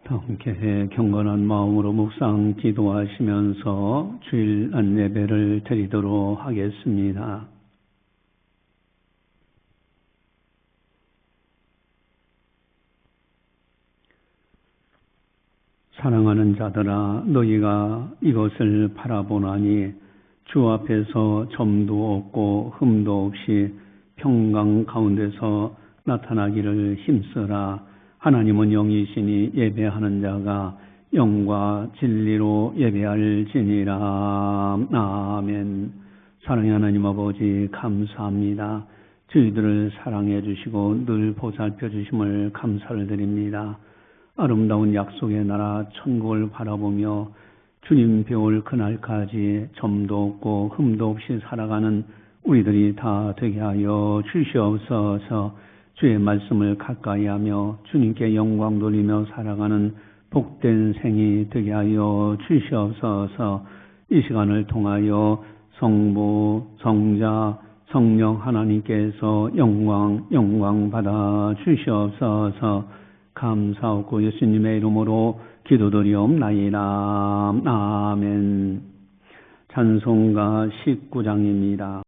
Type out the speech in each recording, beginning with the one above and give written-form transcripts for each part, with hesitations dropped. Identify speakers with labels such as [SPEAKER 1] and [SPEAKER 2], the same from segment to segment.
[SPEAKER 1] 함께 경건한 마음으로 묵상 기도하시면서 주일 안예배를 드리도록 하겠습니다. 사랑하는 자들아, 너희가 이것을 바라보나니 주 앞에서 점도 없고 흠도 없이 평강 가운데서 나타나기를 힘쓰라. 하나님은 영이시니 예배하는 자가 영과 진리로 예배할지니라. 아멘. 사랑의 하나님 아버지, 감사합니다. 저희들을 사랑해 주시고 늘 보살펴 주심을 감사를 드립니다. 아름다운 약속의 나라 천국을 바라보며 주님 배울 그날까지 점도 없고 흠도 없이 살아가는 우리들이 다 되게 하여 주시옵소서. 주의 말씀을 가까이 하며 주님께 영광 돌리며 살아가는 복된 생이 되게 하여 주시옵소서. 이 시간을 통하여 성부, 성자, 성령 하나님께서 영광 받아 주시옵소서. 감사하고 예수님의 이름으로 기도드리옵나이다. 아멘. 찬송가 19장입니다.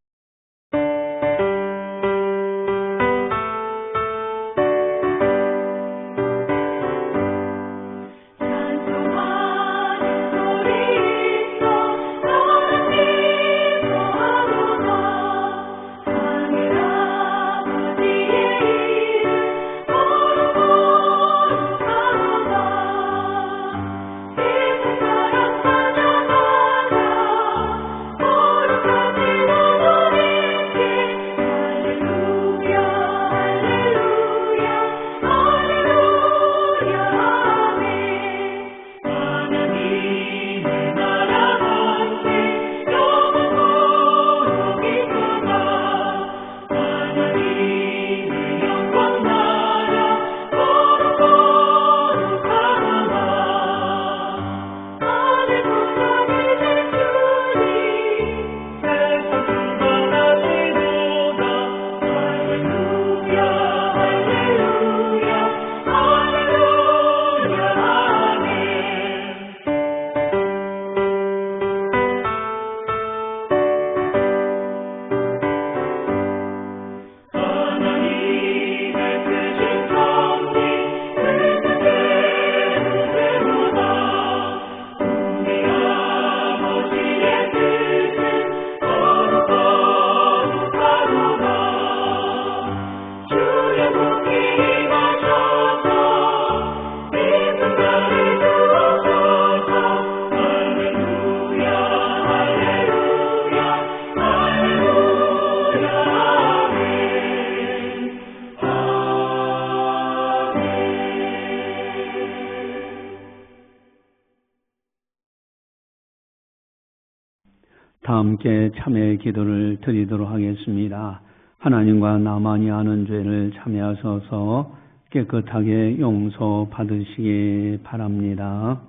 [SPEAKER 1] 다 함께 참회의 기도를 드리도록 하겠습니다. 하나님과 나만이 아는 죄를 참회하셔서 깨끗하게 용서받으시기 바랍니다.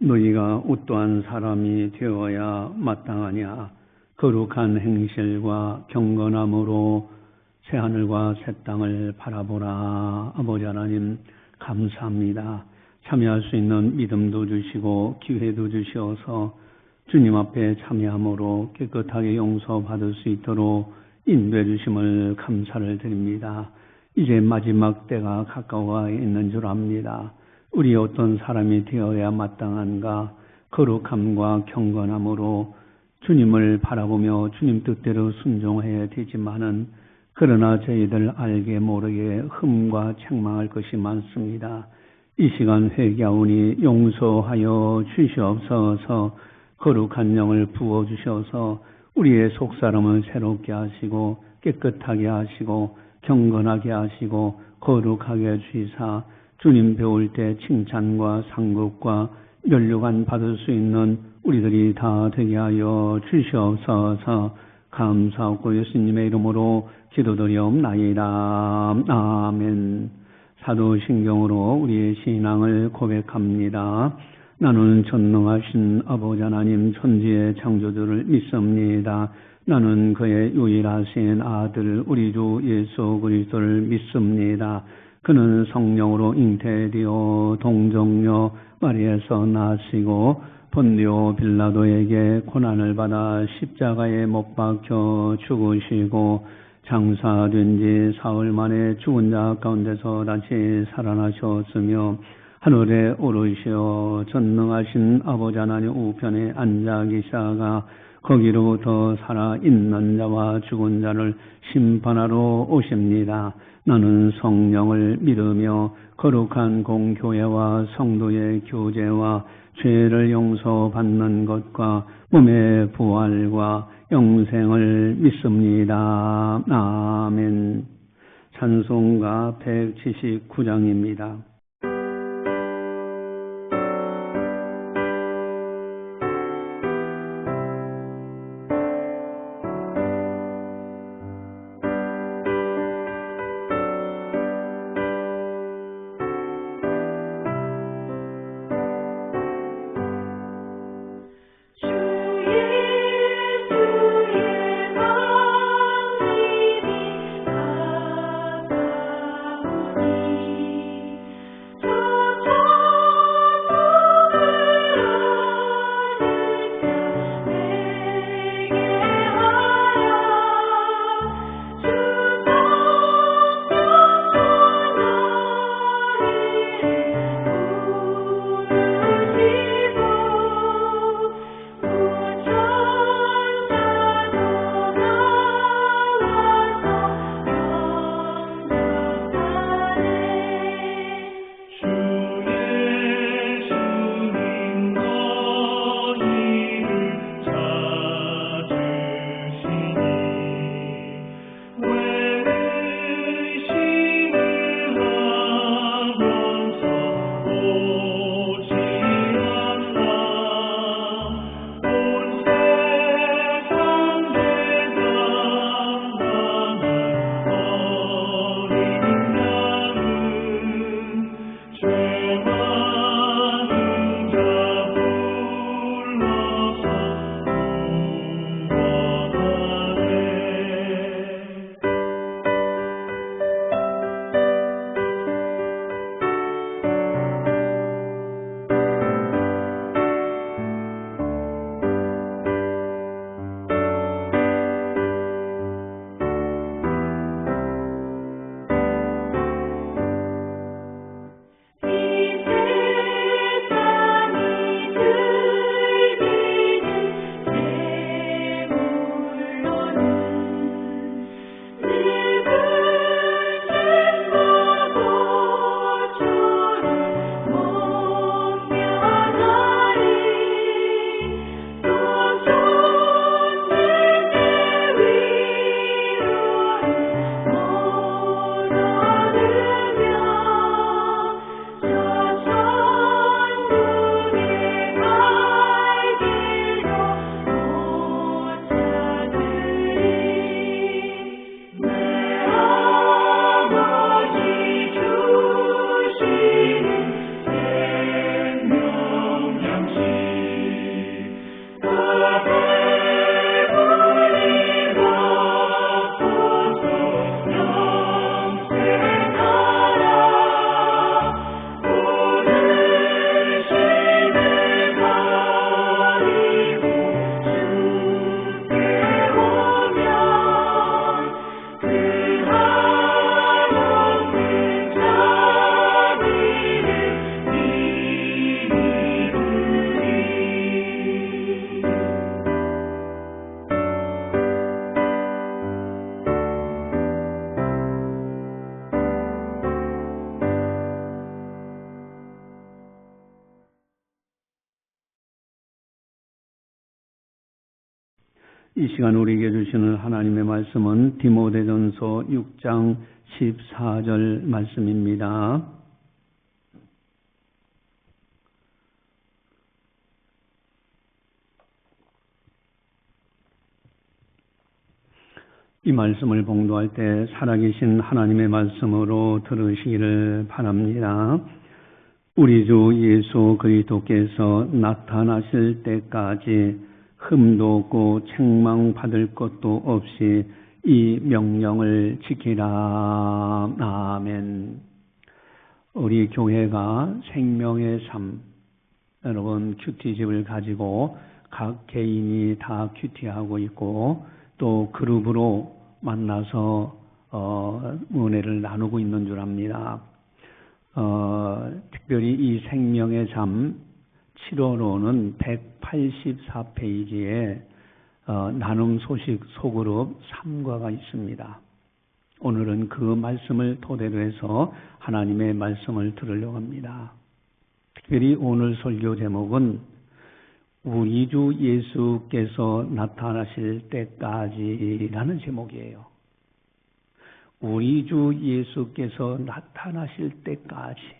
[SPEAKER 1] 너희가 어떠한 사람이 되어야 마땅하냐. 거룩한 행실과 경건함으로 새하늘과 새 땅을 바라보라. 아버지 하나님, 감사합니다. 참여할 수 있는 믿음도 주시고 기회도 주시어서 주님 앞에 참여함으로 깨끗하게 용서받을 수 있도록 인도해 주심을 감사를 드립니다. 이제 마지막 때가 가까워 있는 줄 압니다. 우리 어떤 사람이 되어야 마땅한가. 거룩함과 경건함으로 주님을 바라보며 주님 뜻대로 순종해야 되지만은 그러나 저희들 알게 모르게 흠과 책망할 것이 많습니다. 이 시간 회개하오니 용서하여 주시옵소서. 거룩한 영을 부어주셔서 우리의 속사람을 새롭게 하시고 깨끗하게 하시고 경건하게 하시고 거룩하게 주시사 주님 배울 때 칭찬과 상급과 면류관 받을 수 있는 우리들이 다 되게 하여 주시옵소서. 감사하고 예수님의 이름으로 기도드리옵나이다. 아멘. 사도신경으로 우리의 신앙을 고백합니다. 나는 전능하신 아버지 하나님 천지의 창조주를 믿습니다. 나는 그의 유일하신 아들 우리 주 예수 그리스도를 믿습니다. 그는 성령으로 잉태되어 동정녀 마리아에서 나시고 본디오 빌라도에게 고난을 받아 십자가에 못 박혀 죽으시고 장사된 지 사흘 만에 죽은 자 가운데서 다시 살아나셨으며 하늘에 오르시어 전능하신 아버지 하나님 우편에 앉아 계시다가 거기로부터 살아있는 자와 죽은 자를 심판하러 오십니다. 나는 성령을 믿으며 거룩한 공교회와 성도의 교제와 죄를 용서받는 것과 몸의 부활과 영생을 믿습니다. 아멘. 찬송가 179장입니다. 이 시간 우리에게 주시는 하나님의 말씀은 디모데전서 6장 14절 말씀입니다. 이 말씀을 봉독할 때 살아계신 하나님의 말씀으로 들으시기를 바랍니다. 우리 주 예수 그리스도께서 나타나실 때까지 흠도 없고 책망받을 것도 없이 이 명령을 지키라. 아멘. 우리 교회가 생명의 삶, 여러분 큐티집을 가지고 각 개인이 다 큐티하고 있고 또 그룹으로 만나서 은혜를 나누고 있는 줄 압니다. 특별히 이 생명의 삶 7월호는 184페이지에 나눔 소식 소그룹 3과가 있습니다. 오늘은 그 말씀을 토대로 해서 하나님의 말씀을 들으려고 합니다. 특별히 오늘 설교 제목은 우리 주 예수께서 나타나실 때까지라는 제목이에요. 우리 주 예수께서 나타나실 때까지,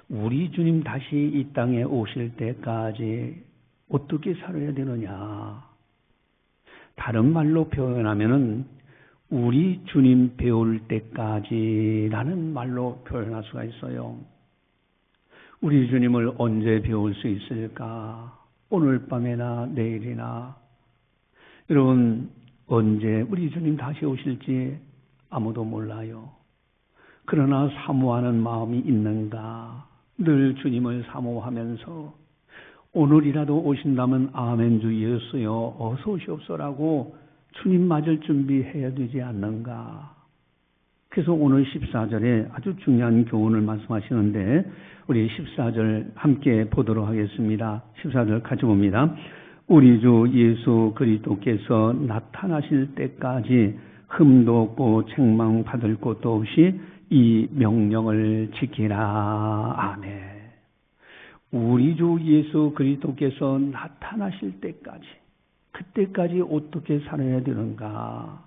[SPEAKER 1] 우리 주님 다시 이 땅에 오실 때까지 어떻게 살아야 되느냐. 다른 말로 표현하면은 우리 주님 배울 때까지라는 말로 표현할 수가 있어요. 우리 주님을 언제 배울 수 있을까? 오늘 밤이나 내일이나. 여러분, 언제 우리 주님 다시 오실지 아무도 몰라요. 그러나 사모하는 마음이 있는가? 늘 주님을 사모하면서 오늘이라도 오신다면 아멘 주 예수여 어서 오시옵소라고 주님 맞을 준비해야 되지 않는가? 그래서 오늘 14절에 아주 중요한 교훈을 말씀하시는데 우리 14절 함께 보도록 하겠습니다. 14절 같이 봅니다. 우리 주 예수 그리스도께서 나타나실 때까지 흠도 없고 책망받을 것도 없이 이 명령을 지키라. 아멘. 우리 주 예수 그리스도께서 나타나실 때까지, 그때까지 어떻게 살아야 되는가?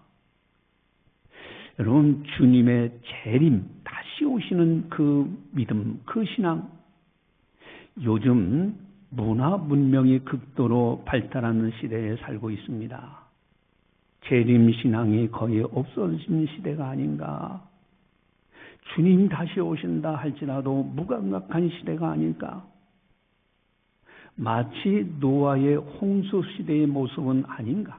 [SPEAKER 1] 여러분, 주님의 재림, 다시 오시는 그 믿음, 그 신앙, 요즘 문화 문명이 극도로 발달하는 시대에 살고 있습니다. 재림 신앙이 거의 없어진 시대가 아닌가? 주님 다시 오신다 할지라도 무감각한 시대가 아닐까? 마치 노아의 홍수 시대의 모습은 아닌가?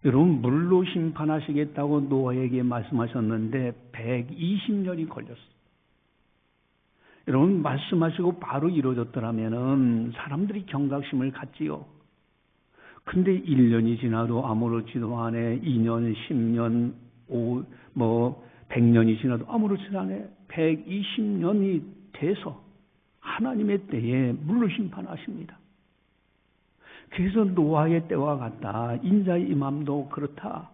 [SPEAKER 1] 여러분, 물로 심판하시겠다고 노아에게 말씀하셨는데 120년이 걸렸어요. 여러분, 말씀하시고 바로 이루어졌더라면 사람들이 경각심을 갖지요. 근데 1년이 지나도 아무렇지도 않아. 2년, 10년, 100년이 지나도 아무렇지도 않아. 120년이 돼서 하나님의 때에 물로 심판하십니다. 그래서 노아의 때와 같다. 인자의 임함도 그렇다.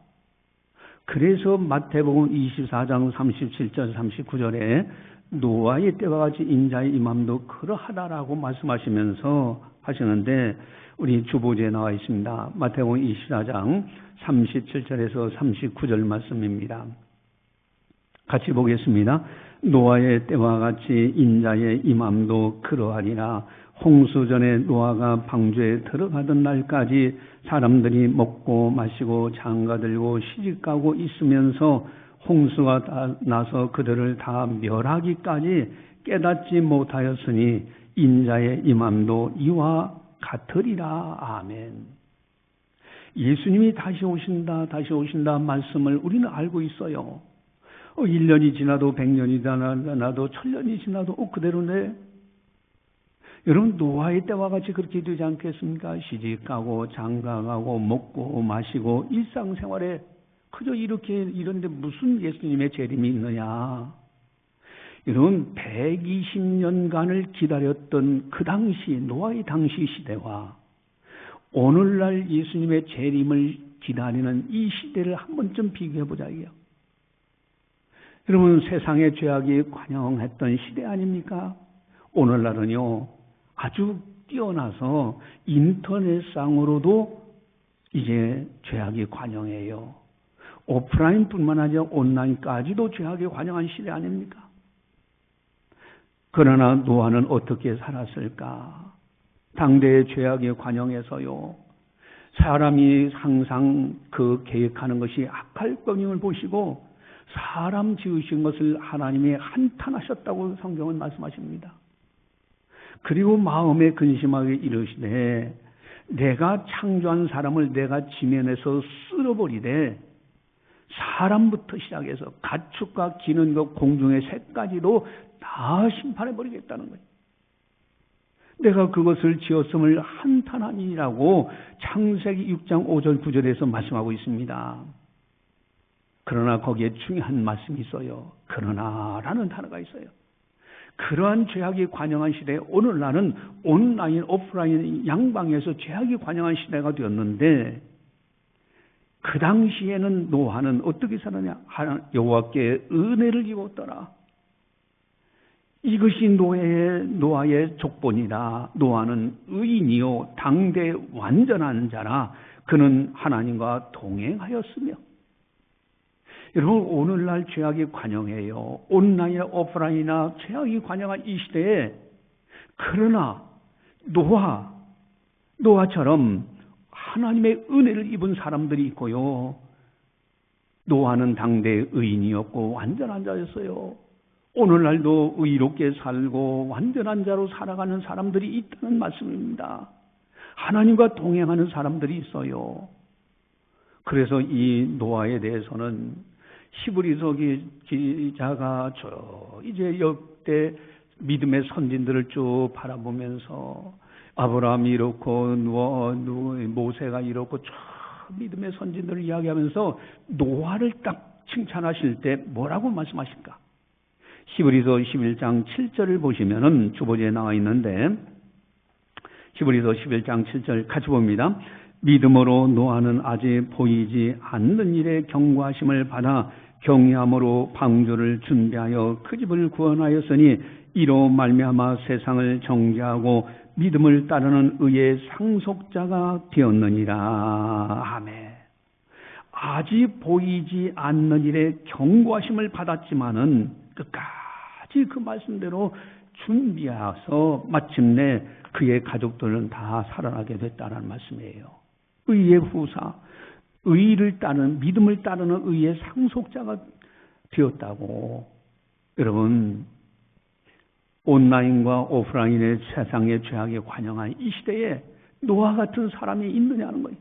[SPEAKER 1] 그래서 마태복음 24장 37절 39절에 노아의 때와 같이 인자의 임함도 그러하다라고 말씀하시면서 하시는데 우리 주보지에 나와 있습니다. 마태복음 24장 37절에서 39절 말씀입니다. 같이 보겠습니다. 노아의 때와 같이 인자의 임함도 그러하리라. 홍수 전에 노아가 방주에 들어가던 날까지 사람들이 먹고 마시고 장가들고 시집가고 있으면서 홍수가 다 나서 그들을 다 멸하기까지 깨닫지 못하였으니 인자의 임함도 이와 같으리라. 아멘. 예수님이 다시 오신다 말씀을 우리는 알고 있어요. 1년이 지나도 100년이 지나도 1000년이 지나도 그대로네. 여러분, 노아의 때와 같이 그렇게 되지 않겠습니까? 시집가고 장가가고 먹고 마시고 일상생활에 그저 이런데 무슨 예수님의 재림이 있느냐? 여러분, 120년간을 기다렸던 그 당시 노아의 당시 시대와 오늘날 예수님의 재림을 기다리는 이 시대를 한 번쯤 비교해 보자고요. 여러분, 세상의 죄악이 관영했던 시대 아닙니까? 오늘날은요 아주 뛰어나서 인터넷상으로도 이제 죄악이 관영해요. 오프라인뿐만 아니라 온라인까지도 죄악이 관영한 시대 아닙니까? 그러나 노아는 어떻게 살았을까? 당대의 죄악이 관영해서요. 사람이 항상 그 계획하는 것이 악할 것임을 보시고 사람 지으신 것을 하나님이 한탄하셨다고 성경은 말씀하십니다. 그리고 마음에 근심하게 이르시되 내가 창조한 사람을 내가 지면에서 쓸어버리되 사람부터 시작해서 가축과 기는 것 공중의 새까지도 다 심판해버리겠다는 거예요. 내가 그것을 지었음을 한탄하니라고 창세기 6장 5절 9절에서 말씀하고 있습니다. 그러나 거기에 중요한 말씀이 있어요. 그러나라는 단어가 있어요. 그러한 죄악이 관영한 시대에 오늘날은 온라인, 오프라인 양방에서 죄악이 관영한 시대가 되었는데 그 당시에는 노아는 어떻게 살았냐? 여호와께 은혜를 입었더라. 이것이 노아의 족본이다. 노아는 의인이요 당대 완전한 자라. 그는 하나님과 동행하였으며. 여러분 오늘날 죄악이 관영해요. 온라인이나 오프라인이나 죄악이 관영한 이 시대에 그러나 노아처럼 하나님의 은혜를 입은 사람들이 있고요. 노아는 당대의 의인이었고 완전한 자였어요. 오늘날도 의롭게 살고 완전한 자로 살아가는 사람들이 있다는 말씀입니다. 하나님과 동행하는 사람들이 있어요. 그래서 이 노아에 대해서는 히브리서 기자가 이제 역대 믿음의 선진들을 쭉 바라보면서 아브라함이 이렇고 모세가 이렇고 쭉 믿음의 선진들을 이야기하면서 노아를 딱 칭찬하실 때 뭐라고 말씀하실까? 히브리서 11장 7절을 보시면은 주보지에 나와 있는데 히브리서 11장 7절 같이 봅니다. 믿음으로 노아는 아직 보이지 않는 일에 경고하심을 받아 경외함으로 방주를 준비하여 그 집을 구원하였으니 이로 말미암아 세상을 정죄하고 믿음을 따르는 의의 상속자가 되었느니라. 아멘. 아직 보이지 않는 일에 경고하심을 받았지만은 끝까지 그 말씀대로 준비해서 마침내 그의 가족들은 다 살아나게 됐다는 말씀이에요. 의의 후사, 의를 따르는, 믿음을 따르는 의의 상속자가 되었다고. 여러분, 온라인과 오프라인의 세상의 죄악에 관영한 이 시대에 노아 같은 사람이 있느냐는 거예요.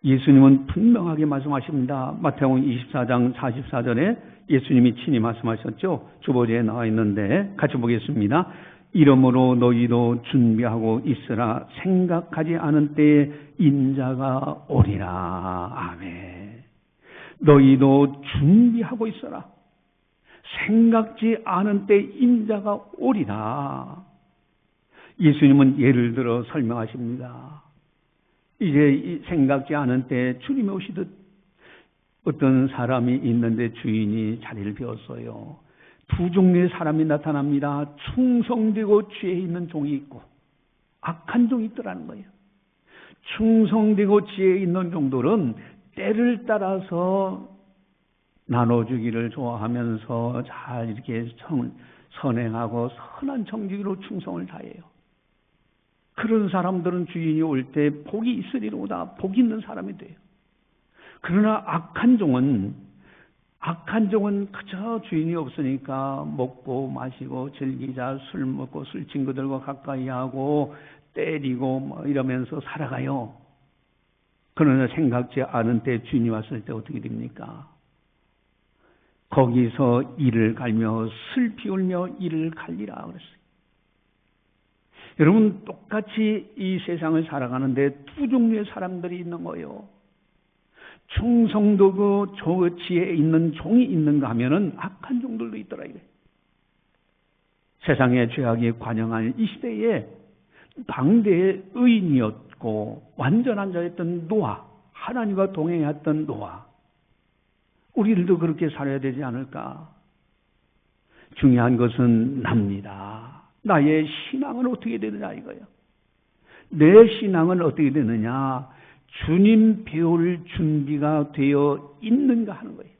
[SPEAKER 1] 예수님은 분명하게 말씀하십니다. 마태복음 24장 44절에 예수님이 친히 말씀하셨죠. 주보지에 나와 있는데 같이 보겠습니다. 이러므로 너희도 준비하고 있으라. 생각하지 않은 때에 인자가 오리라. 아멘. 너희도 준비하고 있어라. 생각지 않은 때 인자가 오리라. 예수님은 예를 들어 설명하십니다. 이제 생각지 않은 때 주님이 오시듯 어떤 사람이 있는데 주인이 자리를 비웠어요. 두 종류의 사람이 나타납니다. 충성되고 죄에 있는 종이 있고 악한 종이 있더라는 거예요. 충성되고 지혜 있는 종들은 때를 따라서 나눠주기를 좋아하면서 잘 이렇게 선행하고 선한 정직으로 충성을 다해요. 그런 사람들은 주인이 올 때 복이 있으리로다. 복 있는 사람이 돼요. 그러나 악한 종은 그저 주인이 없으니까 먹고 마시고 즐기자, 술 먹고 술 친구들과 가까이 하고 때리고 뭐 이러면서 살아가요. 그러나 생각지 않은 때 주인이 왔을 때 어떻게 됩니까? 거기서 이를 갈며 슬피 울며 이를 갈리라 그랬어요. 여러분 똑같이 이 세상을 살아가는데 두 종류의 사람들이 있는 거예요. 충성도고 지혜에 있는 종이 있는가 하면은 악한 종들도 있더라 이래. 세상의 죄악이 관영한 이 시대에 당대의 의인이었고 완전한 자였던 노아, 하나님과 동행했던 노아, 우리들도 그렇게 살아야 되지 않을까? 중요한 것은 납니다. 나의 신앙은 어떻게 되느냐 이거예요. 내 신앙은 어떻게 되느냐? 주님 배울 준비가 되어 있는가 하는 거예요.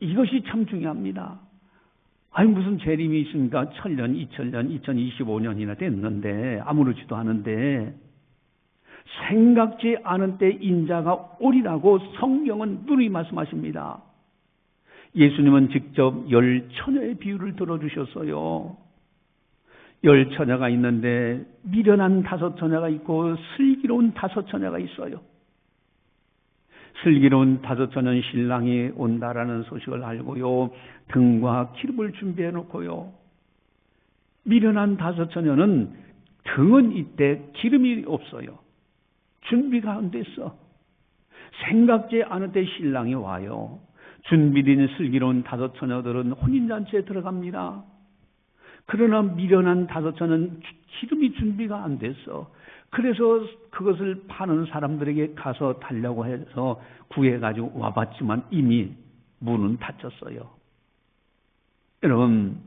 [SPEAKER 1] 이것이 참 중요합니다. 아니 무슨 재림이 있습니까? 1000년, 2000년, 2025년이나 됐는데 아무렇지도 않은데 생각지 않은 때 인자가 오리라고 성경은 누누이 말씀하십니다. 예수님은 직접 10처녀의 비유를 들어주셨어요. 10처녀가 있는데 미련한 5처녀가 있고 슬기로운 5처녀가 있어요. 슬기로운 5처녀는 신랑이 온다라는 소식을 알고요, 등과 기름을 준비해 놓고요. 미련한 5처녀는 등은 있대 기름이 없어요. 준비가 안 됐어. 생각지 않은 때 신랑이 와요. 준비된 슬기로운 5처녀들은 혼인잔치에 들어갑니다. 그러나 미련한 5처녀는 기름이 준비가 안 됐어. 그래서 그것을 파는 사람들에게 가서 달라고 해서 구해가지고 와봤지만 이미 문은 닫혔어요. 여러분,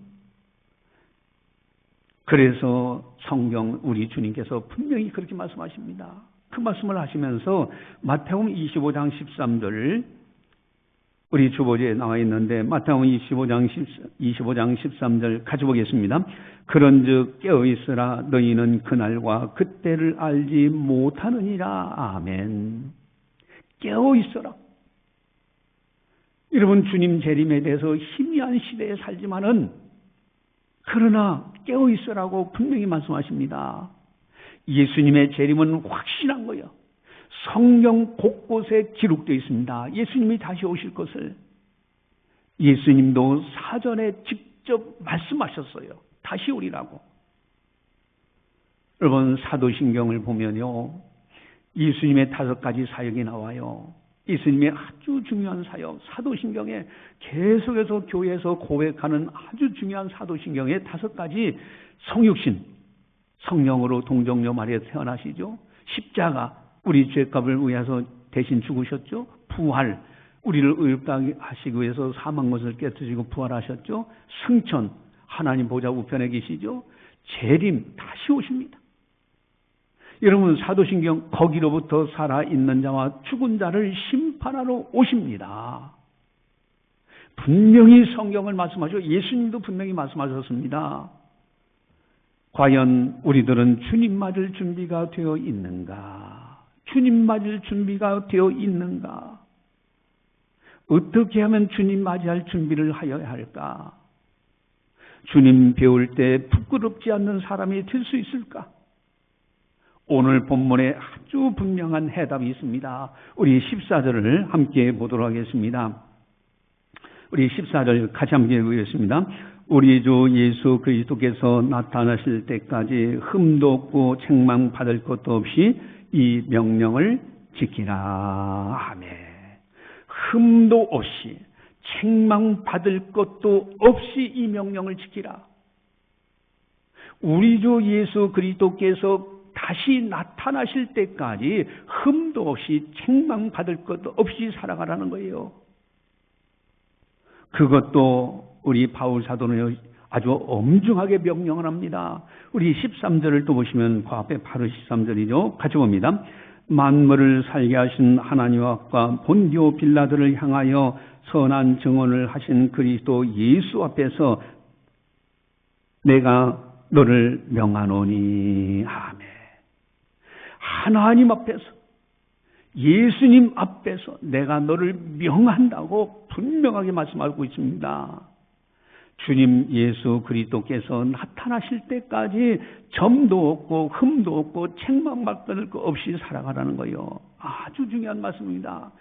[SPEAKER 1] 그래서 성경 우리 주님께서 분명히 그렇게 말씀하십니다. 그 말씀을 하시면서 마태복음 25장 13절, 우리 주보지에 나와 있는데 마태복음 25장 13절 같이 보겠습니다. 그런즉 깨어있으라. 너희는 그날과 그때를 알지 못하느니라. 아멘. 깨어있어라. 여러분, 주님 재림에 대해서 희미한 시대에 살지만은 그러나 깨어있으라고 분명히 말씀하십니다. 예수님의 재림은 확실한 거예요. 성경 곳곳에 기록되어 있습니다. 예수님이 다시 오실 것을 예수님도 사전에 직접 말씀하셨어요. 다시 오리라고. 여러분, 사도신경을 보면요, 예수님의 5가지 사역이 나와요. 예수님의 아주 중요한 사역, 사도신경에 계속해서 교회에서 고백하는 아주 중요한 사도신경의 5가지 성육신, 성령으로 동정녀 마리아 태어나시죠. 십자가, 우리 죄값을 위해서 대신 죽으셨죠. 부활, 우리를 의롭게 하시기 위해서 사망 것을 깨뜨리고 부활하셨죠. 승천, 하나님 보좌 우편에 계시죠. 재림, 다시 오십니다. 여러분, 사도신경 거기로부터 살아있는 자와 죽은 자를 심판하러 오십니다. 분명히 성경을 말씀하시고 예수님도 분명히 말씀하셨습니다. 과연 우리들은 주님 맞을 준비가 되어 있는가? 주님 맞을 준비가 되어 있는가? 어떻게 하면 주님 맞이할 준비를 하여야 할까? 주님 배울 때 부끄럽지 않는 사람이 될 수 있을까? 오늘 본문에 아주 분명한 해답이 있습니다. 우리 14절을 함께 보도록 하겠습니다. 우리 14절 같이 함께 읽겠습니다. 우리 주 예수 그리스도께서 나타나실 때까지 흠도 없고 책망받을 것도 없이 이 명령을 지키라. 아멘. 흠도 없이 책망받을 것도 없이 이 명령을 지키라. 우리 주 예수 그리스도께서 다시 나타나실 때까지 흠도 없이 책망받을 것도 없이 살아가라는 거예요. 그것도 우리 바울 사도는 아주 엄중하게 명령을 합니다. 우리 13절을 또 보시면 그 앞에 바로 13절이죠. 같이 봅니다. 만물을 살게 하신 하나님과 본디오 빌라도를 향하여 선한 증언을 하신 그리스도 예수 앞에서 내가 너를 명하노니. 아멘. 하나님 앞에서, 예수님 앞에서 내가 너를 명한다고 분명하게 말씀하고 있습니다. 주님 예수 그리스도께서 나타나실 때까지 점도 없고 흠도 없고 책망받을 것 없이 살아가라는 거예요. 아주 중요한 말씀입니다.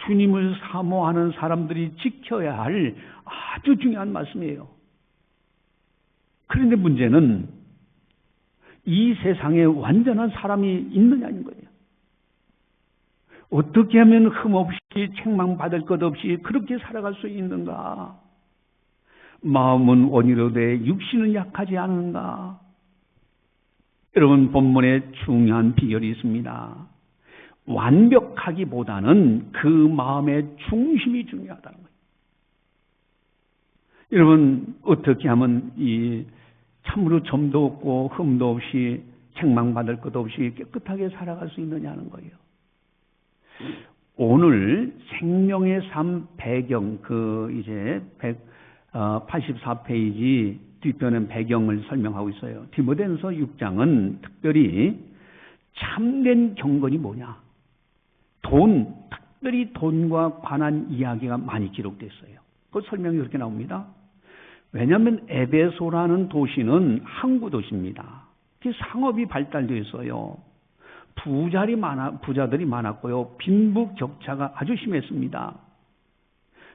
[SPEAKER 1] 주님을 사모하는 사람들이 지켜야 할 아주 중요한 말씀이에요. 그런데 문제는 이 세상에 완전한 사람이 있느냐는 거예요. 어떻게 하면 흠없이 책망받을 것 없이 그렇게 살아갈 수 있는가? 마음은 원이로되 육신은 약하지 않은가? 여러분, 본문에 중요한 비결이 있습니다. 완벽하기보다는 그 마음의 중심이 중요하다는 거예요. 여러분, 어떻게 하면 이 참으로 점도 없고 흠도 없이 책망받을 것 없이 깨끗하게 살아갈 수 있느냐는 거예요. 오늘 생명의 삶 배경, 84페이지 뒷편의 배경을 설명하고 있어요. 디모데전서 6장은 특별히 참된 경건이 뭐냐? 특별히 돈과 관한 이야기가 많이 기록됐어요. 그 설명이 그렇게 나옵니다. 왜냐하면 에베소라는 도시는 항구 도시입니다. 상업이 발달되어 있어요. 부자들이 많았고요. 빈부격차가 아주 심했습니다.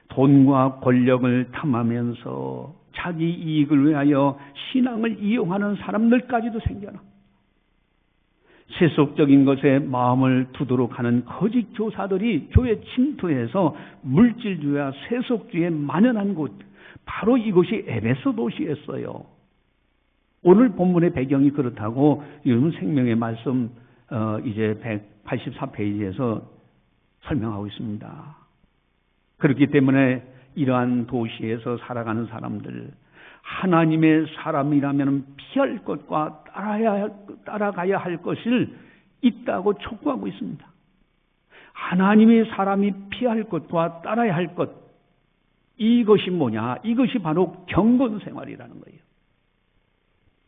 [SPEAKER 1] 돈과 권력을 탐하면서 자기 이익을 위하여 신앙을 이용하는 사람들까지도 생겨나. 세속적인 것에 마음을 두도록 하는 거짓 교사들이 교회 침투해서 물질주의와 세속주의에 만연한 곳, 바로 이곳이 에베소 도시였어요. 오늘 본문의 배경이 그렇다고 요즘 생명의 말씀 이제 184페이지에서 설명하고 있습니다. 그렇기 때문에 이러한 도시에서 살아가는 사람들, 하나님의 사람이라면 피할 것과 따라가야 할 것을 있다고 촉구하고 있습니다. 하나님의 사람이 피할 것과 따라야 할 것, 이것이 뭐냐? 이것이 바로 경건 생활이라는 거예요.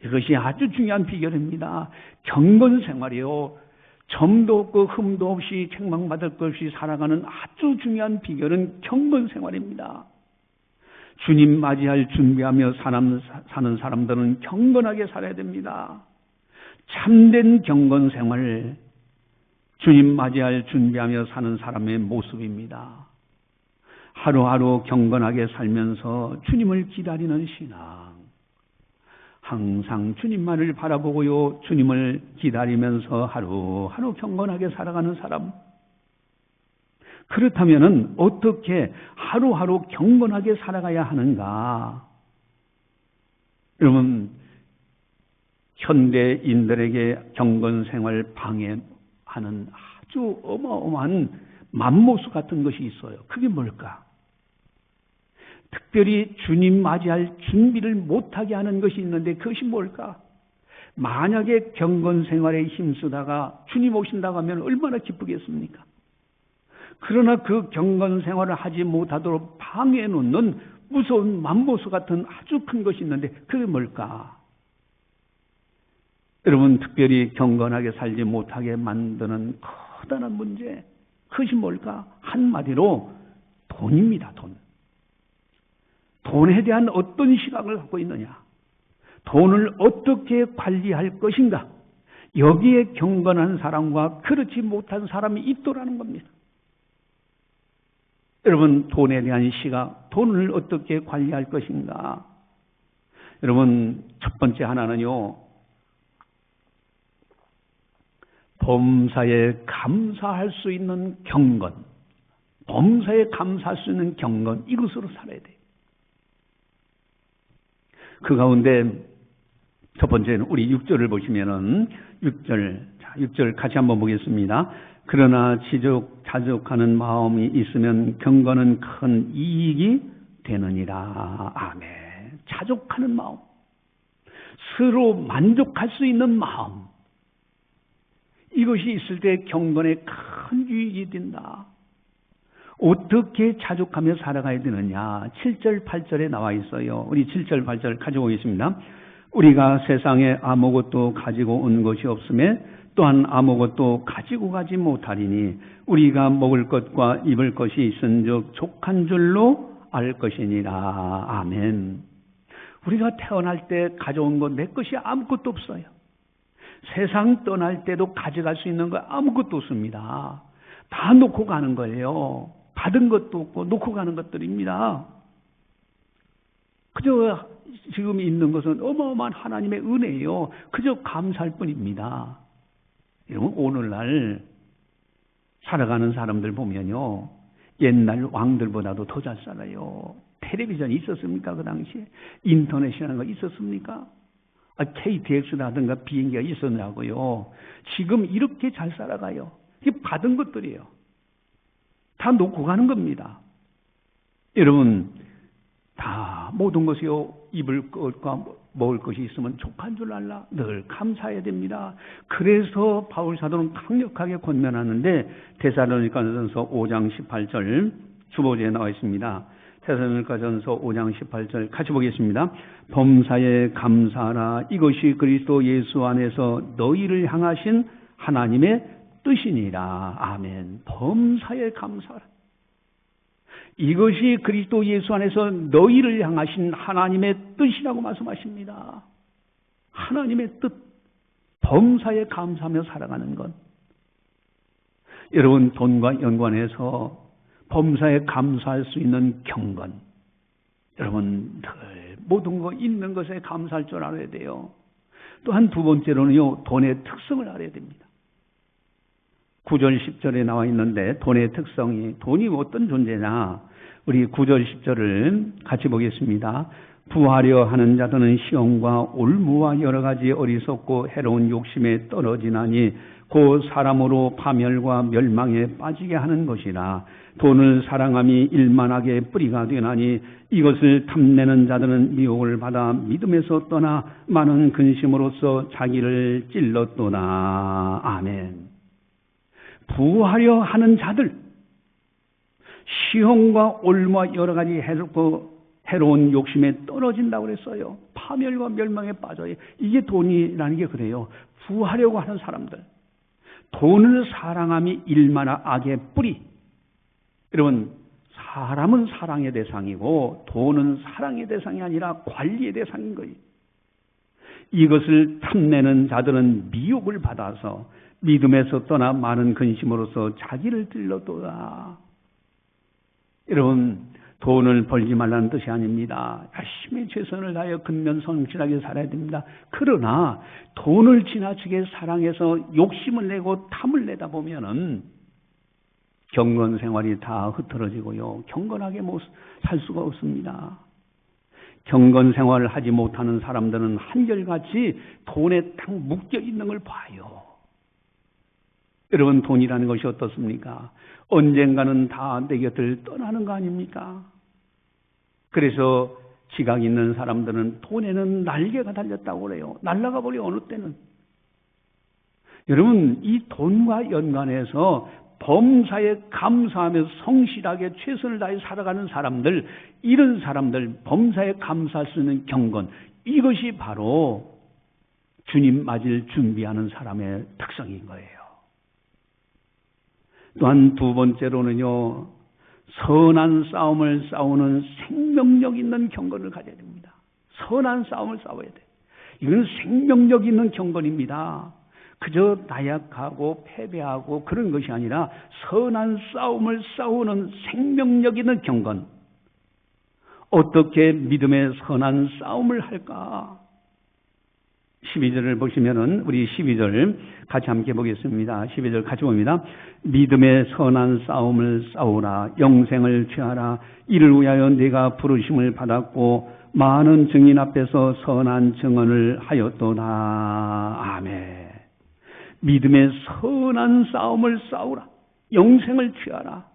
[SPEAKER 1] 이것이 아주 중요한 비결입니다. 경건 생활이요. 점도 없고 흠도 없이 책망받을 것 없이 살아가는 아주 중요한 비결은 경건 생활입니다. 주님 맞이할 준비하며 사는 사람들은 경건하게 살아야 됩니다. 참된 경건 생활, 주님 맞이할 준비하며 사는 사람의 모습입니다. 하루하루 경건하게 살면서 주님을 기다리는 신앙, 항상 주님만을 바라보고요, 주님을 기다리면서 하루하루 경건하게 살아가는 사람. 그렇다면 어떻게 하루하루 경건하게 살아가야 하는가? 여러분, 현대인들에게 경건생활 방해하는 아주 어마어마한 맘모수 같은 것이 있어요. 그게 뭘까? 특별히 주님 맞이할 준비를 못하게 하는 것이 있는데 그것이 뭘까? 만약에 경건생활에 힘쓰다가 주님 오신다고 하면 얼마나 기쁘겠습니까? 그러나 그 경건생활을 하지 못하도록 방해해 놓는 무서운 맘모수 같은 아주 큰 것이 있는데 그게 뭘까? 여러분, 특별히 경건하게 살지 못하게 만드는 커다란 문제, 그것이 뭘까? 한마디로 돈입니다. 돈에 대한 어떤 시각을 갖고 있느냐? 돈을 어떻게 관리할 것인가? 여기에 경건한 사람과 그렇지 못한 사람이 있더라는 겁니다. 여러분, 돈에 대한 시각, 돈을 어떻게 관리할 것인가? 여러분, 첫 번째 하나는요, 범사에 감사할 수 있는 경건, 범사에 감사할 수 있는 경건, 이것으로 살아야 돼요. 그 가운데 첫 번째는 우리 6절을 보시면은 6절 같이 한번 보겠습니다. 그러나 자족하는 마음이 있으면 경건은 큰 이익이 되느니라. 아멘. 자족하는 마음, 서로 만족할 수 있는 마음, 이것이 있을 때 경건에 큰 유익이 된다. 어떻게 자족하며 살아가야 되느냐? 7절, 8절에 나와 있어요. 우리 7절, 8절 가져오겠습니다. 우리가 세상에 아무것도 가지고 온 것이 없음에 또한 아무것도 가지고 가지 못하리니 우리가 먹을 것과 입을 것이 있은즉 족한 줄로 알 것이니라. 아멘. 우리가 태어날 때 가져온 것 내 것이 아무것도 없어요. 세상 떠날 때도 가져갈 수 있는 거 아무것도 없습니다. 다 놓고 가는 거예요. 받은 것도 없고 놓고 가는 것들입니다. 그저 지금 있는 것은 어마어마한 하나님의 은혜예요. 그저 감사할 뿐입니다. 여러분, 오늘날 살아가는 사람들 보면요, 옛날 왕들보다도 더 잘 살아요. 텔레비전이 있었습니까? 그 당시에 인터넷이라는 거 있었습니까? KTX라든가 비행기가 있었냐고요. 지금 이렇게 잘 살아가요. 이게 받은 것들이에요. 다 놓고 가는 겁니다. 여러분, 다 모든 것이요 입을 것과 먹을 것이 있으면 족한 줄 알라. 늘 감사해야 됩니다. 그래서 바울 사도는 강력하게 권면하는데 데살로니가전서 5장 18절 주보지에 나와 있습니다. 데살로니가전서 5장 18절 같이 보겠습니다. 범사에 감사하라. 이것이 그리스도 예수 안에서 너희를 향하신 하나님의 뜻이니라. 아멘. 범사에 감사하라. 이것이 그리스도 예수 안에서 너희를 향하신 하나님의 뜻이라고 말씀하십니다. 하나님의 뜻, 범사에 감사하며 살아가는 것. 여러분, 돈과 연관해서 범사에 감사할 수 있는 경건. 여러분, 늘 모든 거 있는 것에 감사할 줄 알아야 돼요. 또한 두 번째로는요, 돈의 특성을 알아야 됩니다. 9절 10절에 나와 있는데 돈의 특성이, 돈이 어떤 존재냐, 우리 9절 10절을 같이 보겠습니다. 부하려 하는 자들은 시험과 올무와 여러 가지 어리석고 해로운 욕심에 떨어지나니 곧 사람으로 파멸과 멸망에 빠지게 하는 것이라. 돈을 사랑함이 일만하게 뿌리가 되나니 이것을 탐내는 자들은 미혹을 받아 믿음에서 떠나 많은 근심으로써 자기를 찔렀도다. 아멘. 부하려 하는 자들, 시험과 올무와 여러 가지 해로운 욕심에 떨어진다고 그랬어요. 파멸과 멸망에 빠져요. 이게 돈이라는 게 그래요. 부하려고 하는 사람들, 돈을 사랑함이 일만한 악의 뿌리. 여러분, 사람은 사랑의 대상이고 돈은 사랑의 대상이 아니라 관리의 대상인 거예요. 이것을 탐내는 자들은 미혹을 받아서 믿음에서 떠나 많은 근심으로써 자기를 찔렀도다. 여러분, 돈을 벌지 말라는 뜻이 아닙니다. 열심히 최선을 다하여 근면 성실하게 살아야 됩니다. 그러나 돈을 지나치게 사랑해서 욕심을 내고 탐을 내다 보면은 경건 생활이 다 흐트러지고요. 경건하게 살 수가 없습니다. 경건 생활을 하지 못하는 사람들은 한결같이 돈에 딱 묶여 있는 걸 봐요. 여러분, 돈이라는 것이 어떻습니까? 언젠가는 다 내 곁을 떠나는 거 아닙니까? 그래서 지각 있는 사람들은 돈에는 날개가 달렸다고 그래요. 날아가 버려, 어느 때는. 여러분, 이 돈과 연관해서 범사에 감사하며 성실하게 최선을 다해 살아가는 사람들, 이런 사람들, 범사에 감사할 수 있는 경건, 이것이 바로 주님 맞을 준비하는 사람의 특성인 거예요. 또한 두 번째로는요, 선한 싸움을 싸우는 생명력 있는 경건을 가져야 됩니다. 선한 싸움을 싸워야 돼. 이건 생명력 있는 경건입니다. 그저 나약하고 패배하고 그런 것이 아니라 선한 싸움을 싸우는 생명력 있는 경건. 어떻게 믿음의 선한 싸움을 할까? 12절을 보시면은 우리 12절 같이 함께 보겠습니다. 12절 같이 봅니다. 믿음의 선한 싸움을 싸우라. 영생을 취하라. 이를 위하여 네가 부르심을 받았고 많은 증인 앞에서 선한 증언을 하였도다. 아멘. 믿음의 선한 싸움을 싸우라. 영생을 취하라.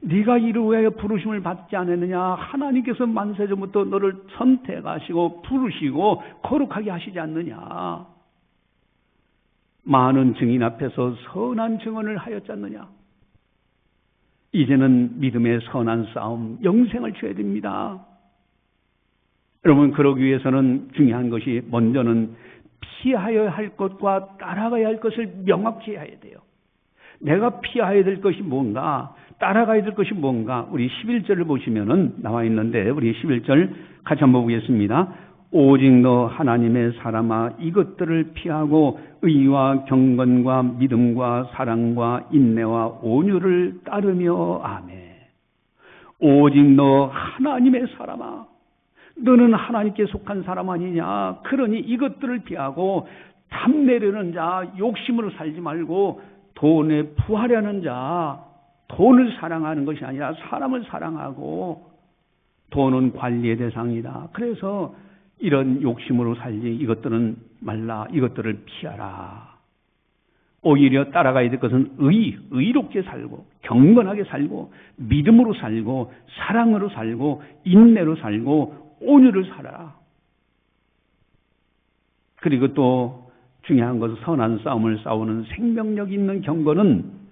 [SPEAKER 1] 네가 이를 위하여 부르심을 받지 않았느냐? 하나님께서 만세전부터 너를 선택하시고 부르시고 거룩하게 하시지 않느냐? 많은 증인 앞에서 선한 증언을 하였지 않느냐? 이제는 믿음의 선한 싸움, 영생을 취해야 됩니다. 여러분, 그러기 위해서는 중요한 것이 먼저는 피하여야 할 것과 따라가야 할 것을 명확히 해야 돼요. 내가 피해야 될 것이 뭔가, 따라가야 될 것이 뭔가. 우리 11절을 보시면은 나와 있는데, 우리 11절 같이 한번 보겠습니다. 오직 너 하나님의 사람아, 이것들을 피하고 의와 경건과 믿음과 사랑과 인내와 온유를 따르며. 아멘. 오직 너 하나님의 사람아, 너는 하나님께 속한 사람 아니냐? 그러니 이것들을 피하고 탐내려는 자, 욕심으로 살지 말고 돈에 부하려는 자, 돈을 사랑하는 것이 아니라 사람을 사랑하고, 돈은 관리의 대상이다. 그래서 이런 욕심으로 살지, 이것들은 말라, 이것들을 피하라. 오히려 따라가야 될 것은 의롭게 살고 경건하게 살고 믿음으로 살고 사랑으로 살고 인내로 살고 온유를 살아라. 그리고 또 중요한 것은 선한 싸움을 싸우는 생명력 있는 경건은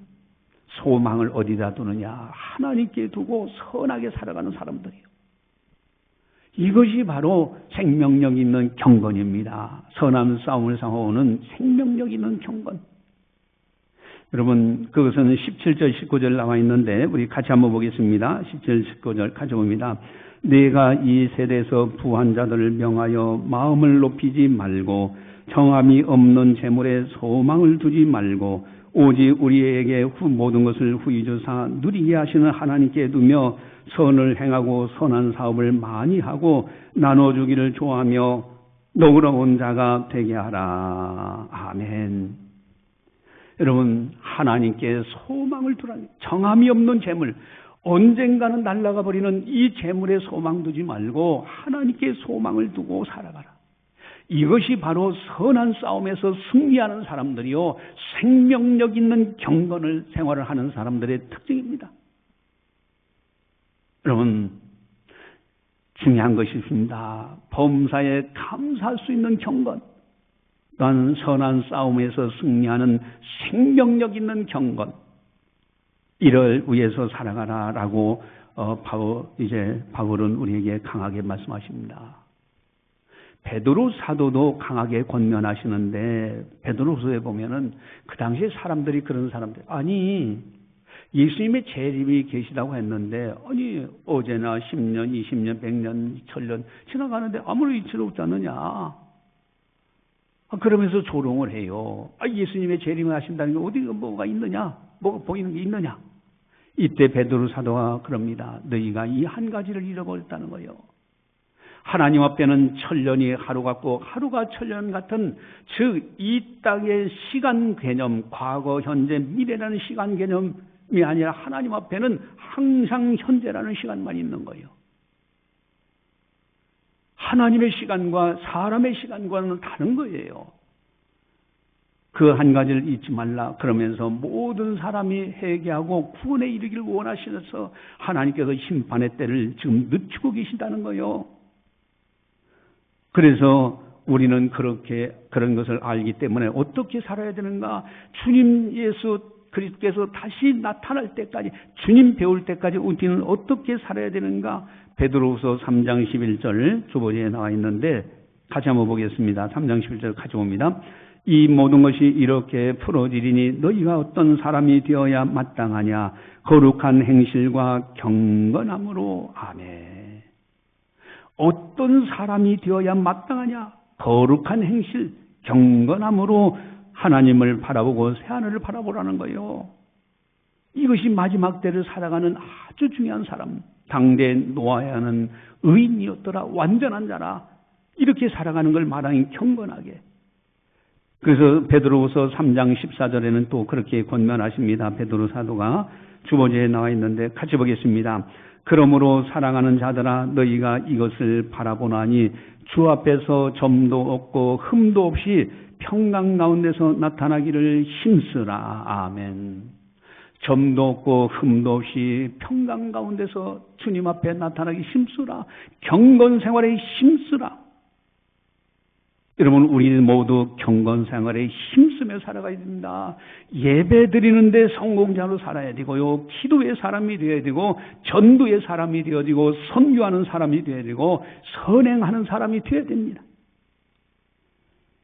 [SPEAKER 1] 소망을 어디다 두느냐? 하나님께 두고 선하게 살아가는 사람들이에요. 이것이 바로 생명력 있는 경건입니다. 선한 싸움을 싸우는 생명력 있는 경건. 여러분, 그것은 17절, 19절 나와 있는데 우리 같이 한번 보겠습니다. 17, 19절 같이 봅니다. 내가 이 세대에서 부한 자들을 명하여 마음을 높이지 말고 정함이 없는 재물에 소망을 두지 말고 오직 우리에게 모든 것을 후히 주사 누리게 하시는 하나님께 두며 선을 행하고 선한 사업을 많이 하고 나눠주기를 좋아하며 너그러운 자가 되게 하라. 아멘. 여러분, 하나님께 소망을 두라니. 정함이 없는 재물, 언젠가는 날아가 버리는 이 재물에 소망 두지 말고 하나님께 소망을 두고 살아가라. 이것이 바로 선한 싸움에서 승리하는 사람들이요, 생명력 있는 경건을 생활을 하는 사람들의 특징입니다. 여러분, 중요한 것이 있습니다. 범사에 감사할 수 있는 경건, 또한 선한 싸움에서 승리하는 생명력 있는 경건, 이를 위해서 살아가라라고 바울은 우리에게 강하게 말씀하십니다. 베드로 사도도 강하게 권면하시는데 베드로서에 보면은 그 당시에 사람들이 그런 사람들, 아니 예수님의 재림이 계시다고 했는데 아니 어제나 10년, 20년, 100년, 1000년 지나가는데 아무런 이치도 없지 않느냐. 그러면서 조롱을 해요. 예수님의 재림을 하신다는 게 어디 뭐가 있느냐? 뭐가 보이는 게 있느냐? 이때 베드로 사도가 그럽니다. 너희가 이 한 가지를 잃어버렸다는 거예요. 하나님 앞에는 천년이 하루 같고 하루가 천년 같은, 즉 이 땅의 시간 개념, 과거, 현재, 미래라는 시간 개념이 아니라 하나님 앞에는 항상 현재라는 시간만 있는 거예요. 하나님의 시간과 사람의 시간과는 다른 거예요. 그 한 가지를 잊지 말라. 그러면서 모든 사람이 회개하고 구원에 이르기를 원하시면서 하나님께서 심판의 때를 지금 늦추고 계신다는 거예요. 그래서 우리는 그런 것을 알기 때문에 어떻게 살아야 되는가? 주님 예수 그리스도께서 다시 나타날 때까지, 주님 배울 때까지 우리는 어떻게 살아야 되는가? 베드로후서 3장 11절 주보지에 나와 있는데 같이 한번 보겠습니다. 3장 11절 같이 봅니다. 이 모든 것이 이렇게 풀어지리니 너희가 어떤 사람이 되어야 마땅하냐? 거룩한 행실과 경건함으로. 아멘. 어떤 사람이 되어야 마땅하냐? 거룩한 행실, 경건함으로 하나님을 바라보고 새하늘을 바라보라는 거예요. 이것이 마지막 때를 살아가는 아주 중요한 사람, 당대에 놓아야 하는 의인이었더라, 완전한 자라, 이렇게 살아가는 걸 말하니 경건하게. 그래서 베드로후서 3장 14절에는 또 그렇게 권면하십니다. 베드로 사도가 주보지에 나와 있는데 같이 보겠습니다. 그러므로 사랑하는 자들아, 너희가 이것을 바라보나니 주 앞에서 점도 없고 흠도 없이 평강 가운데서 나타나기를 힘쓰라. 아멘. 점도 없고 흠도 없이 평강 가운데서 주님 앞에 나타나기 힘쓰라. 경건 생활에 힘쓰라. 여러분, 우리 모두 경건 생활에 힘쓰며 살아가야 됩니다. 예배 드리는데 성공자로 살아야 되고요. 기도의 사람이 되어야 되고, 전도의 사람이 되어야 되고, 선교하는 사람이 되어야 되고, 선행하는 사람이 되어야 됩니다.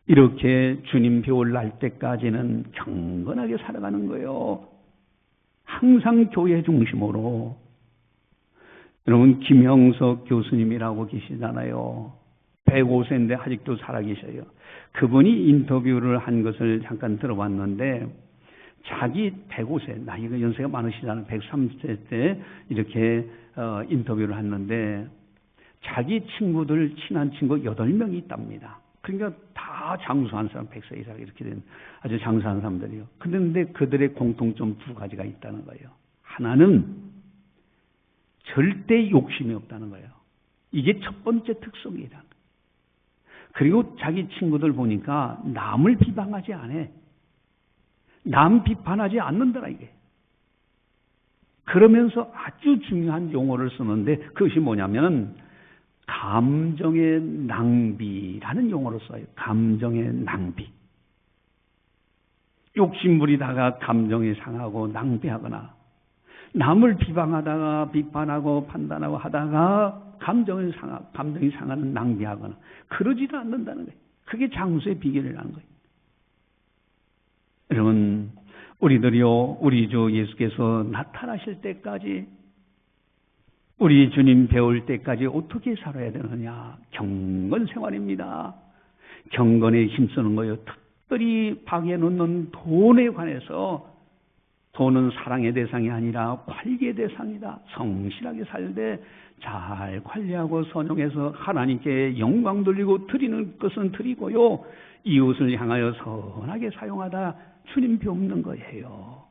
[SPEAKER 1] 이렇게 주님 배울 날 때까지는 경건하게 살아가는 거예요. 항상 교회 중심으로. 여러분, 김형석 교수님이라고 계시잖아요. 105세인데 아직도 살아계셔요. 그분이 인터뷰를 한 것을 잠깐 들어봤는데, 자기 105세, 나이가 연세가 많으시잖아요. 103세 때 이렇게 인터뷰를 했는데, 자기 친구들, 친한 친구 8명이 있답니다. 그러니까 다 장수한 사람, 100세 이상 이렇게 된 아주 장수한 사람들이요. 근데 그들의 공통점 2가지가 있다는 거예요. 하나는 절대 욕심이 없다는 거예요. 이게 첫 번째 특성이다. 그리고 자기 친구들 보니까 남을 비방하지 않아. 남 비판하지 않는다라 이게. 그러면서 아주 중요한 용어를 쓰는데 그것이 뭐냐면 감정의 낭비라는 용어를 써요. 감정의 낭비. 욕심부리다가 감정이 상하고 낭비하거나 남을 비방하다가 비판하고 판단하고 하다가 감정이 상하는 낭비하거나 그러지도 않는다는 거예요. 그게 장수의 비결이라는 거예요. 여러분, 우리들이요, 우리 주 예수께서 나타나실 때까지, 우리 주님 배울 때까지 어떻게 살아야 되느냐? 경건 생활입니다. 경건에 힘쓰는 거예요. 특별히 방에 놓는 돈에 관해서, 돈은 사랑의 대상이 아니라 관리의 대상이다. 성실하게 살되 잘 관리하고 선용해서 하나님께 영광 돌리고 드리는 것은 드리고요, 이웃을 향하여 선하게 사용하다 주님 배우는 거예요.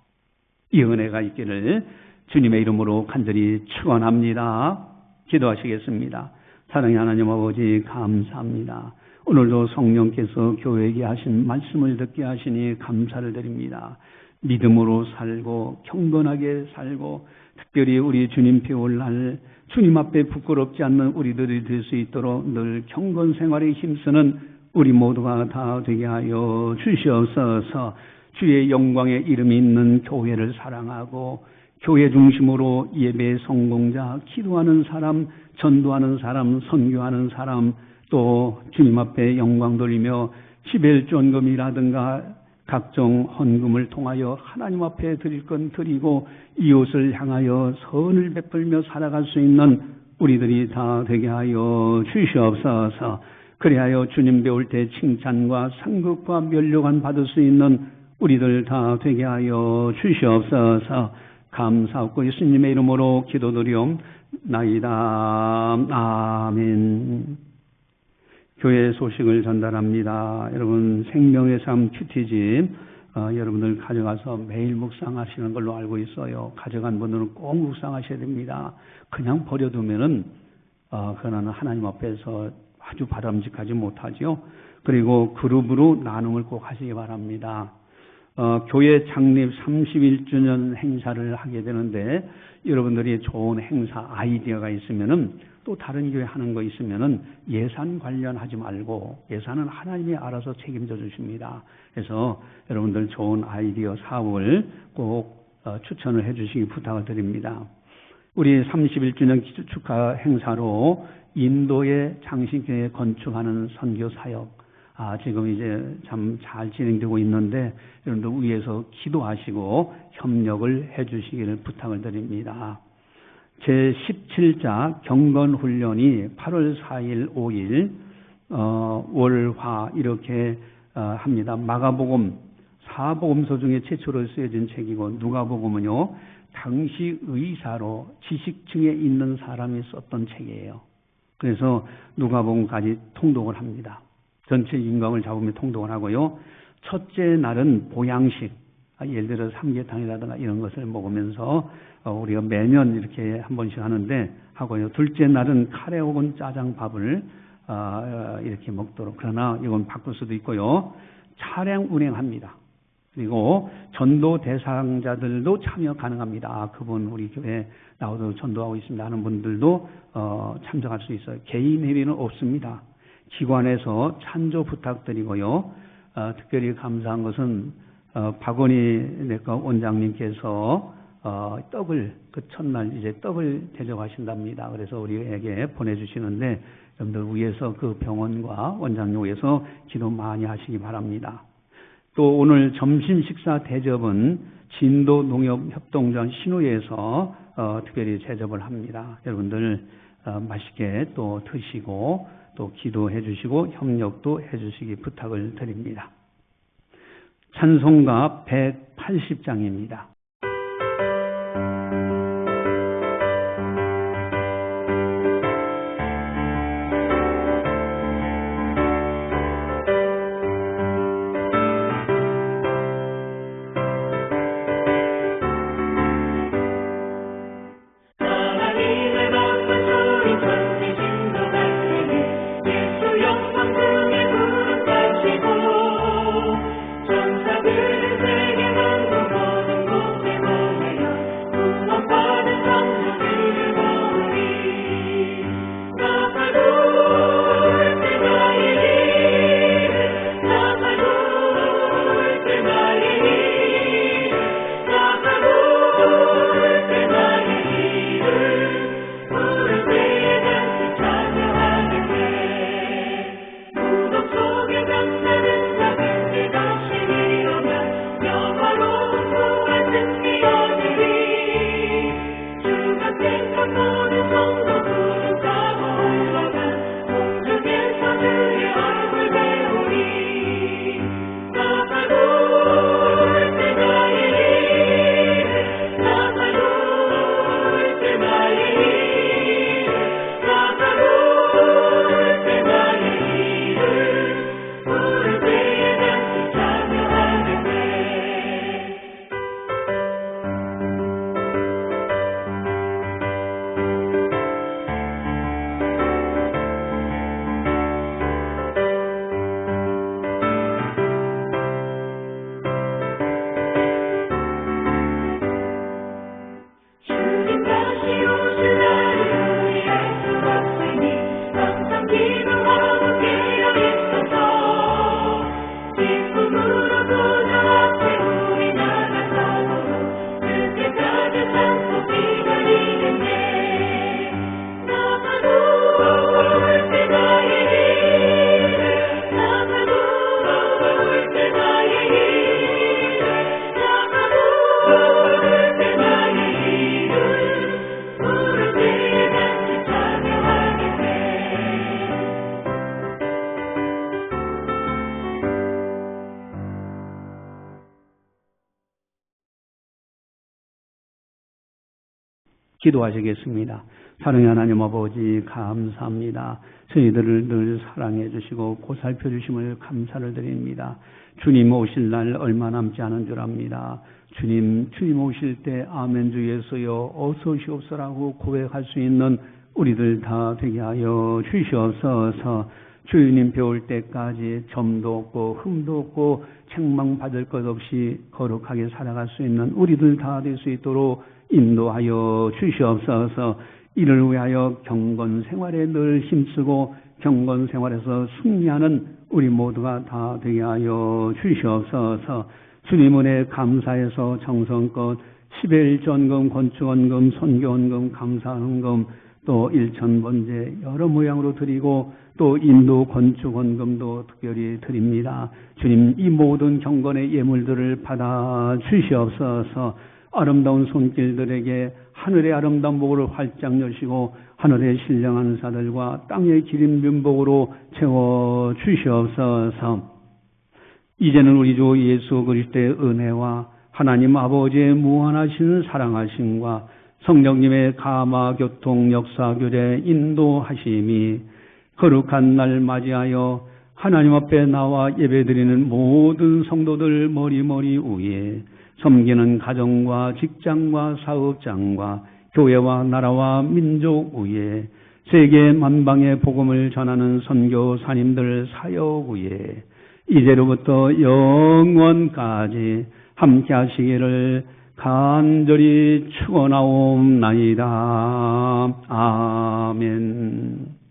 [SPEAKER 1] 이 은혜가 있기를 주님의 이름으로 간절히 축원합니다. 기도하시겠습니다. 사랑의 하나님 아버지 감사합니다. 오늘도 성령께서 교회에게 하신 말씀을 듣게 하시니 감사를 드립니다. 믿음으로 살고 경건하게 살고 특별히 우리 주님 배울 날 주님 앞에 부끄럽지 않는 우리들이 될 수 있도록 늘 경건 생활에 힘쓰는 우리 모두가 다 되게 하여 주시옵소서. 주의 영광의 이름이 있는 교회를 사랑하고 교회 중심으로 예배 성공자, 기도하는 사람, 전도하는 사람, 선교하는 사람, 또 주님 앞에 영광 돌리며 시벨전금이라든가 각종 헌금을 통하여 하나님 앞에 드릴 건 드리고 이웃을 향하여 선을 베풀며 살아갈 수 있는 우리들이 다 되게 하여 주시옵소서. 그리하여 주님 배울 때 칭찬과 상급과 면류관 받을 수 있는 우리들 다 되게 하여 주시옵소서. 감사하고 예수님의 이름으로 기도드리옵나이다. 아멘. 교회 소식을 전달합니다. 여러분, 생명의 삶 큐티집 여러분들 가져가서 매일 묵상하시는 걸로 알고 있어요. 가져간 분들은 꼭 묵상하셔야 됩니다. 그냥 버려두면은 그거는 하나님 앞에서 아주 바람직하지 못하죠. 그리고 그룹으로 나눔을 꼭 하시기 바랍니다. 교회 창립 31주년 행사를 하게 되는데 여러분들이 좋은 행사 아이디어가 있으면은 또 다른 교회 하는 거 있으면은 예산 관련하지 말고 예산은 하나님이 알아서 책임져 주십니다. 그래서 여러분들 좋은 아이디어 사업을 꼭 추천을 해 주시기 부탁을 드립니다. 우리 31주년 축하 행사로 인도의 장신교회 건축하는 선교 사역 지금 이제 참 잘 진행되고 있는데 여러분들 위해서 기도하시고 협력을 해 주시기를 부탁을 드립니다. 제17자 경건훈련이 8월 4일, 5일 월화 이렇게 합니다. 마가복음 4복음서 중에 최초로 쓰여진 책이고 누가복음은요 당시 의사로 지식층에 있는 사람이 썼던 책이에요. 그래서 누가복음까지 통독을 합니다. 전체 인강을 잡으며 통독을 하고요. 첫째 날은 보양식, 예를 들어 삼계탕이라든가 이런 것을 먹으면서 우리가 매년 이렇게 한 번씩 하는데 하고요. 둘째 날은 카레 혹은 짜장밥을 이렇게 먹도록. 그러나 이건 바꿀 수도 있고요. 차량 운행합니다. 그리고 전도 대상자들도 참여 가능합니다. 그분 우리 교회 나와서 전도하고 있습니다 하는 분들도 참석할 수 있어요. 개인 회비는 없습니다. 기관에서 찬조 부탁드리고요. 특별히 감사한 것은 박원희 내과 원장님께서 떡을 그 첫날 이제 떡을 대접하신답니다. 그래서 우리에게 보내주시는데 여러분들 위해서 그 병원과 원장님 위해서 기도 많이 하시기 바랍니다. 또 오늘 점심 식사 대접은 진도 농협협동조합 신우회에서 특별히 대접을 합니다. 여러분들 맛있게 또 드시고 또 기도해 주시고 협력도 해 주시기 부탁을 드립니다. 찬송가 180장입니다.
[SPEAKER 2] 전사들을 세계로
[SPEAKER 1] 기도하시겠습니다. 사랑의 하나님 아버지 감사합니다. 저희들을 늘 사랑해 주시고 보살펴 주심을 감사를 드립니다. 주님 오실 날 얼마 남지 않은 줄 압니다. 주님 오실 때 아멘 주 예수여 어서 오시옵소라고 고백할 수 있는 우리들 다 되게 하여 주시옵소서. 주님 배울 때까지 점도 없고 흠도 없고 책망받을 것 없이 거룩하게 살아갈 수 있는 우리들 다 될 수 있도록 인도하여 주시옵소서. 이를 위하여 경건 생활에 늘 힘쓰고 경건 생활에서 승리하는 우리 모두가 다 되게 하여 주시옵소서. 주님 은혜 감사해서 정성껏 10일 전금, 건축원금, 선교원금, 감사원금, 또 일천번제 여러 모양으로 드리고 또 인도 건축원금도 특별히 드립니다. 주님 이 모든 경건의 예물들을 받아 주시옵소서. 아름다운 손길들에게 하늘의 아름다운 복을 활짝 여시고 하늘의 신령한 사들과 땅의 기린 면복으로 채워 주시옵소서. 이제는 우리 주 예수 그리스도의 은혜와 하나님 아버지의 무한하신 사랑하심과 성령님의 감화 교통 역사 교제 인도하심이 거룩한 날 맞이하여 하나님 앞에 나와 예배드리는 모든 성도들 머리 위에 섬기는 가정과 직장과 사업장과 교회와 나라와 민족 위에 세계 만방의 복음을 전하는 선교사님들 사역 위에 이제로부터 영원까지 함께 하시기를 간절히 축원하옵나이다. 아멘.